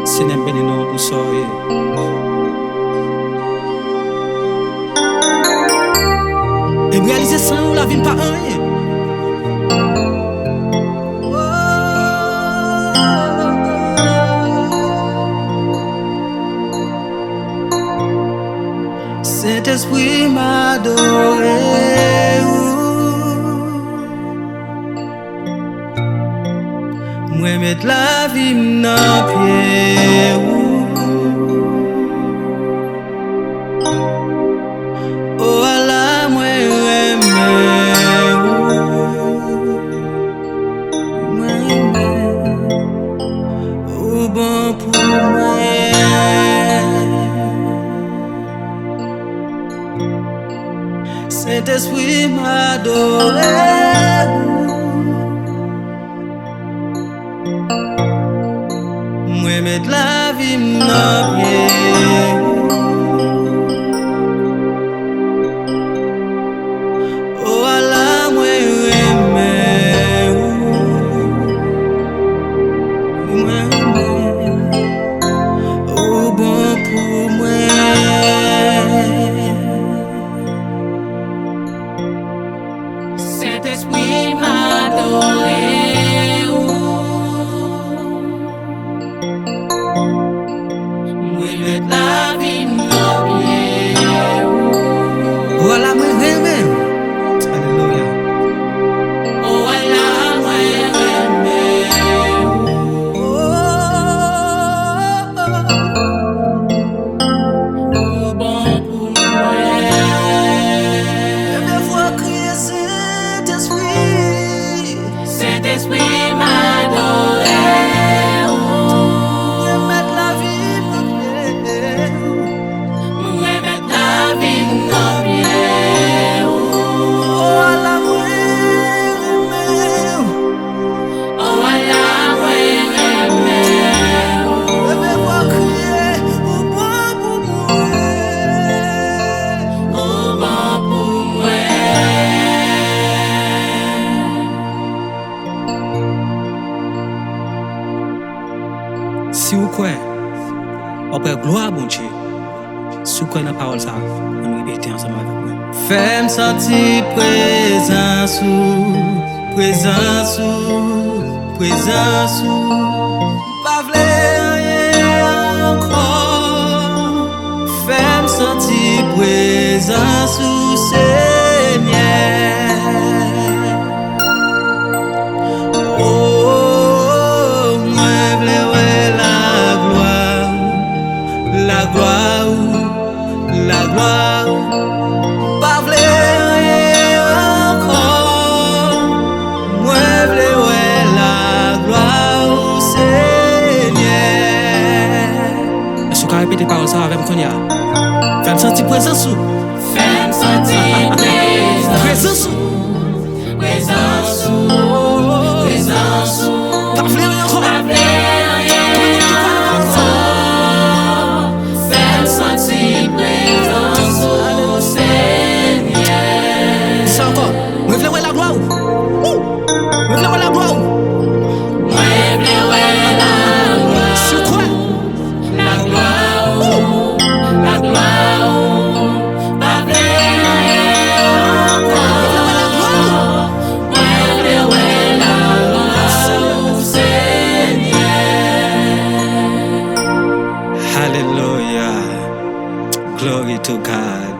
Se nem bene non lo so io. E réaliser sans la vie pas rien. Saint-Esprit m'adoré. Moi mettre la vie dans pied. Oh Allah, moi oh bon pour moi. Saint-Esprit m'adoré. Moi mettre la vie dans pied. Oh Allah, moi oh bon pour moi. Saint-Esprit m'adoré. Moi mettre la vie dans pied. Oh Allah, moi alléluia. Oh Allah, moi oh bon pour moi. Je vois crier Saint-Esprit. Saint-Esprit m'adoré. Je mettre la vie dans pied. Moi mettre la vie dans pied. Oh Allah, moi Oh Allah, moi je vois crier au bon pour moi. oh bon pour moi. Si vous croyez, après gloire à bon Dieu, si vous croyez dans la parole, ça, on va répéter ensemble avec moi. Fais-moi sentir présence, présence, présence. Pas v'lait rien encore. Fais-moi sentir présence, Seigneur. Oh, moi v'lais la gloire, la gloire. Pas v'lais rien encore. Moi v'lais la gloire, Seigneur. Est-ce que vous répétez les paroles ça avec moi? Fais-moi sentir présence. Fais-moi sentir Présence. présence, présence. Pas v'lais rien encore. Pas rien encore. Fais-moi sentir présence, Seigneur. C'est encore. Moi v'lais la gloire. Moi v'lais la gloire. Moi v'lais la gloire, Si vous croyez. la gloire, la gloire. Pas rien encore. Moi v'lais la gloire, Seigneur. Hallelujah. Glory to God.